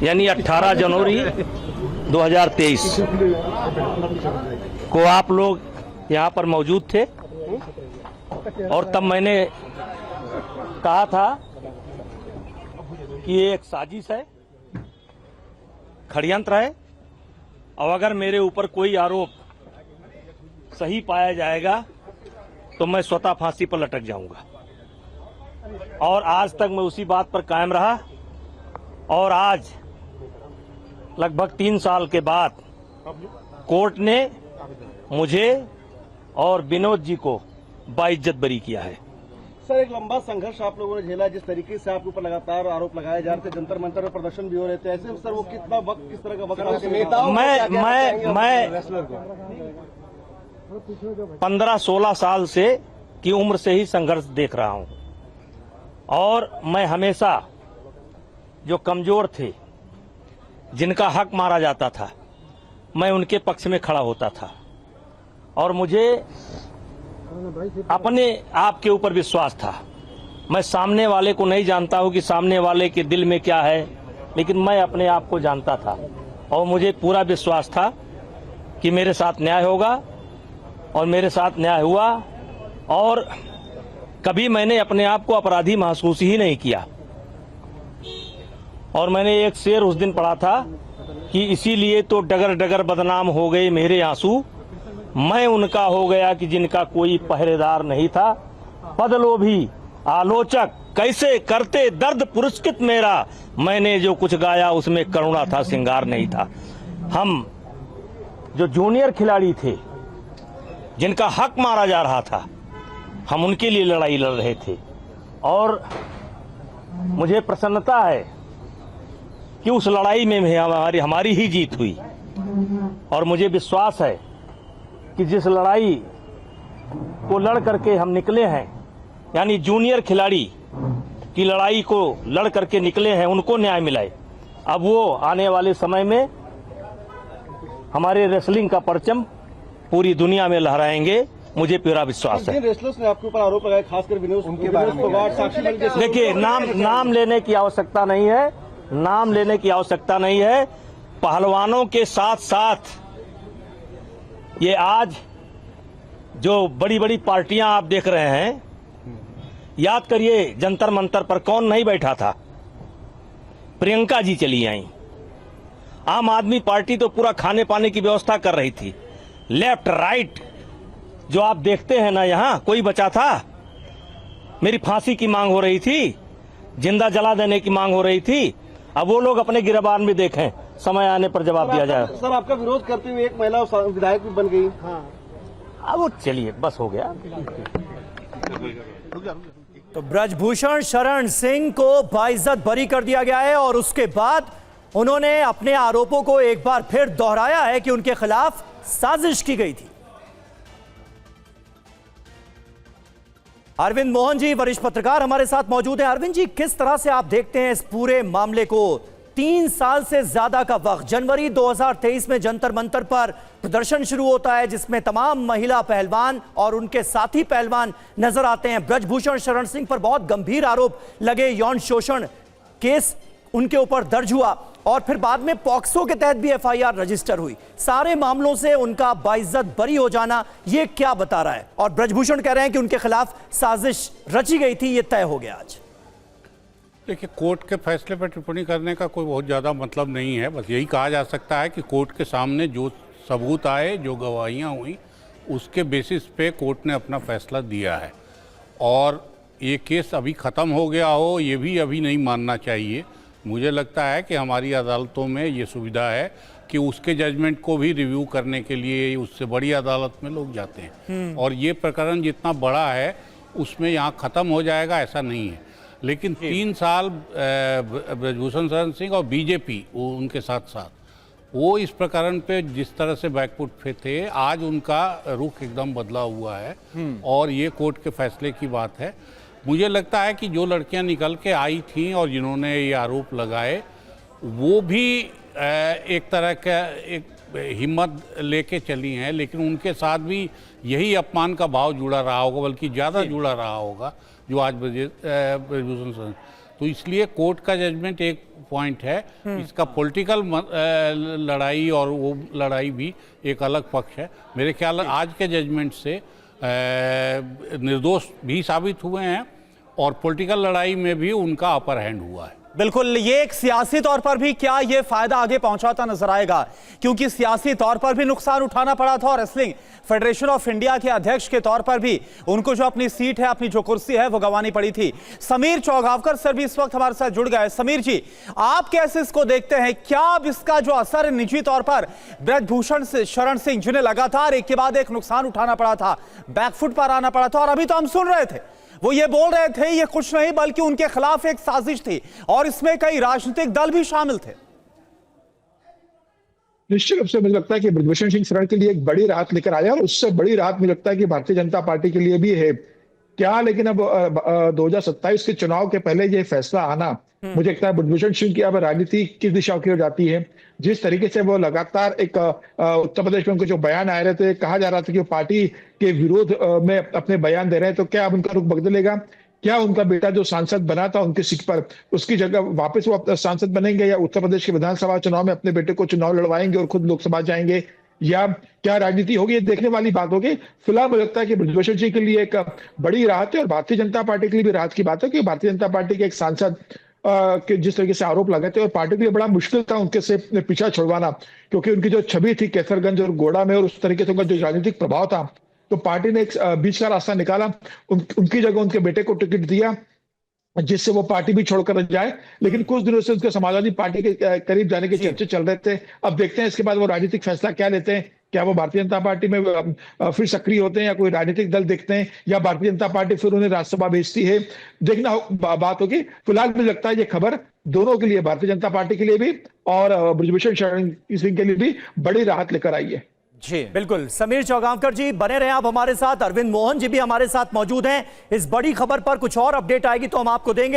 यानी 18 जनवरी 2023 को आप लोग यहाँ पर मौजूद थे और तब मैंने कहा था कि ये एक साजिश है, षड्यंत्र है और अगर मेरे ऊपर कोई आरोप सही पाया जाएगा तो मैं स्वतः फांसी पर लटक जाऊंगा। और आज तक मैं उसी बात पर कायम रहा और आज लगभग 3 साल के बाद कोर्ट ने मुझे और विनोद जी को बाइज्जत बरी किया है। सर, एक लंबा संघर्ष आप लोगों ने झेला, जिस तरीके से आपके ऊपर लगातार आरोप लगाए जा रहे थे, जंतर मंतर पर प्रदर्शन भी हो रहे थे, ऐसे सर वो कितना वक्त, किस तरह का वक्त मैं 15-16 साल से की उम्र से ही संघर्ष देख रहा हूं और मैं हमेशा जो कमजोर थे, जिनका हक मारा जाता था, मैं उनके पक्ष में खड़ा होता था और मुझे अपने आप के ऊपर विश्वास था। मैं सामने वाले को नहीं जानता हूं कि सामने वाले के दिल में क्या है, लेकिन मैं अपने आप को जानता था और मुझे पूरा विश्वास था कि मेरे साथ न्याय होगा और मेरे साथ न्याय हुआ और कभी मैंने अपने आप को अपराधी महसूस ही नहीं किया। और मैंने एक शेर उस दिन पढ़ा था कि इसीलिए तो डगर डगर बदनाम हो गए मेरे आंसू, मैं उनका हो गया कि जिनका कोई पहरेदार नहीं था। पदलोभी आलोचक कैसे करते दर्द पुरस्कृत मेरा, मैंने जो कुछ गाया उसमें करुणा था, श्रृंगार नहीं था। हम जो जूनियर खिलाड़ी थे, जिनका हक मारा जा रहा था, हम उनके लिए लड़ाई लड़ रहे थे और मुझे प्रसन्नता है कि उस लड़ाई में हमारी ही जीत हुई और मुझे विश्वास है कि जिस लड़ाई को लड़ करके हम निकले हैं, यानी जूनियर खिलाड़ी की लड़ाई को लड़ करके निकले हैं, उनको न्याय मिलाए। अब वो आने वाले समय में हमारे रेसलिंग का परचम पूरी दुनिया में लहराएंगे, मुझे पूरा विश्वास है। रेसलर्स ने आपके ऊपर आरोप लगाए, खासकर विनोद फोगाट। देखिए, नाम लेने की आवश्यकता नहीं है, नाम लेने की आवश्यकता नहीं है। पहलवानों के साथ साथ ये आज जो बड़ी बड़ी पार्टियां आप देख रहे हैं, याद करिए जंतर मंतर पर कौन नहीं बैठा था? प्रियंका जी चली आई। आम आदमी पार्टी तो पूरा खाने पाने की व्यवस्था कर रही थी। लेफ्ट राइट जो आप देखते हैं ना, यहां कोई बचा था? मेरी फांसी की मांग हो रही थी, जिंदा जला देने की मांग हो रही थी। अब वो लोग अपने गिरबान में देखें, समय आने पर जवाब दिया जाए। सर, आपका विरोध करते हुए एक महिला विधायक भी बन गई। हाँ, अब वो चलिए, बस हो गया। तो ब्रजभूषण शरण सिंह को बाइज्जत बरी कर दिया गया है और उसके बाद उन्होंने अपने आरोपों को एक बार फिर दोहराया है कि उनके खिलाफ साजिश की गई थी। अरविंद मोहन जी, वरिष्ठ पत्रकार, हमारे साथ मौजूद हैं। अरविंद जी, किस तरह से आप देखते हैं इस पूरे मामले को? 3 साल से ज्यादा का वक्त, जनवरी 2023 में जंतर मंतर पर प्रदर्शन शुरू होता है जिसमें तमाम महिला पहलवान और उनके साथी पहलवान नजर आते हैं। ब्रजभूषण शरण सिंह पर बहुत गंभीर आरोप लगे, यौन शोषण केस उनके ऊपर दर्ज हुआ और फिर बाद में पॉक्सो के तहत भी एफआईआर रजिस्टर हुई। सारे मामलों से उनका बाइज्जत बरी हो जाना ये क्या बता रहा है? और ब्रजभूषण कह रहे हैं कि उनके खिलाफ साजिश रची गई थी, ये तय हो गया आज। देखिए, कोर्ट के फैसले पर टिप्पणी करने का कोई बहुत ज़्यादा मतलब नहीं है। बस यही कहा जा सकता है कि कोर्ट के सामने जो सबूत आए, जो गवाहियाँ हुई, उसके बेसिस पे कोर्ट ने अपना फैसला दिया है और ये केस अभी ख़त्म हो गया हो ये भी अभी नहीं मानना चाहिए। मुझे लगता है कि हमारी अदालतों में ये सुविधा है कि उसके जजमेंट को भी रिव्यू करने के लिए उससे बड़ी अदालत में लोग जाते हैं और ये प्रकरण जितना बड़ा है उसमें यहाँ ख़त्म हो जाएगा ऐसा नहीं है। लेकिन 3 साल ब्रजभूषण शरण सिंह और बीजेपी उनके साथ वो इस प्रकरण पे जिस तरह से बैकफुट पे थे, आज उनका रुख एकदम बदला हुआ है और ये कोर्ट के फैसले की बात है। मुझे लगता है कि जो लड़कियां निकल के आई थीं और जिन्होंने ये आरोप लगाए, वो भी एक तरह का एक हिम्मत लेके चली हैं, लेकिन उनके साथ भी यही अपमान का भाव जुड़ा रहा होगा, बल्कि ज़्यादा जुड़ा रहा होगा जो आज ब्रजभूषण शरण। तो इसलिए कोर्ट का जजमेंट एक पॉइंट है, इसका पॉलिटिकल लड़ाई और वो लड़ाई भी एक अलग पक्ष है। मेरे ख्याल आज के जजमेंट से निर्दोष भी साबित हुए हैं और पॉलिटिकल लड़ाई में भी उनका अपर हैंड हुआ है। बिल्कुल, ये एक सियासी तौर पर भी क्या ये फायदा आगे पहुंचाता नजर आएगा, क्योंकि सियासी तौर पर भी नुकसान उठाना पड़ा था और रेसलिंग फेडरेशन ऑफ इंडिया के अध्यक्ष के तौर पर भी उनको जो अपनी सीट है, अपनी जो कुर्सी है, वो गंवानी पड़ी थी। समीर चौगावकर सर भी इस वक्त हमारे साथ जुड़ गए। समीर जी, आप कैसे इसको देखते हैं? क्या अब इसका जो असर निजी तौर पर ब्रजभूषण शरण सिंह, जिन्हें लगातार एक के बाद एक नुकसान उठाना पड़ा था, बैकफुट पर आना पड़ा था, और अभी तो हम सुन रहे थे वो ये बोल रहे थे ये कुछ नहीं बल्कि उनके खिलाफ एक साजिश थी और इसमें कई राजनीतिक दल भी शामिल थे। निश्चित रूप से मुझे लगता है कि ब्रजभूषण सिंह शरण के लिए एक बड़ी राहत लेकर आया और उससे बड़ी राहत मुझे लगता है कि भारतीय जनता पार्टी के लिए भी है क्या। लेकिन अब 2027 के चुनाव के पहले ये फैसला आना, मुझे लगता है ब्रजभूषण सिंह की अब राजनीति किस दिशा की ओर जाती है। जिस तरीके से वो लगातार एक उत्तर प्रदेश में उनके जो बयान आ रहे थे, कहा जा रहा था कि वो पार्टी के विरोध में अपने बयान दे रहे हैं, तो क्या अब उनका रुख बदलेगा? क्या उनका बेटा जो सांसद बना था उनकी सीट पर, उसकी जगह वापस वो सांसद बनेंगे, या उत्तर प्रदेश के विधानसभा चुनाव में अपने बेटे को चुनाव लड़वाएंगे और खुद लोकसभा जाएंगे, या क्या राजनीति होगी? ये देखने वाली बात होगी। फिलहाल मुझे लगता है कि ब्रजभूषण सिंह के लिए एक बड़ी राहत है और भारतीय जनता पार्टी के लिए भी राहत की बात है कि भारतीय जनता पार्टी के एक सांसद के जिस तरीके से आरोप लगाए थे, और पार्टी के लिए बड़ा मुश्किल था उनके से पीछा छुड़वाना, क्योंकि उनकी जो छवि थी कैसरगंज और गोड़ा में और उस तरीके से उनका जो राजनीतिक प्रभाव था, तो पार्टी ने एक बीच का रास्ता निकाला, उनकी जगह उनके बेटे को टिकट दिया जिससे वो पार्टी भी छोड़कर जाए। लेकिन कुछ दिनों से उसके समाजवादी पार्टी के करीब जाने के चर्चे चल रहे थे। अब देखते हैं इसके बाद वो राजनीतिक फैसला क्या लेते हैं। क्या वो भारतीय जनता पार्टी में फिर सक्रिय होते हैं या कोई राजनीतिक दल देखते हैं, या भारतीय जनता पार्टी फिर उन्हें राज्यसभा भेजती है, देखना बात होगी। फिलहाल मुझे लगता है ये खबर दोनों के लिए, भारतीय जनता पार्टी के लिए भी और ब्रजभूषण शरण सिंह के लिए भी बड़ी राहत लेकर आई है। जी बिल्कुल, समीर चौगावकर जी बने रहे आप हमारे साथ, अरविंद मोहन जी भी हमारे साथ मौजूद हैं। इस बड़ी खबर पर कुछ और अपडेट आएगी तो हम आपको देंगे।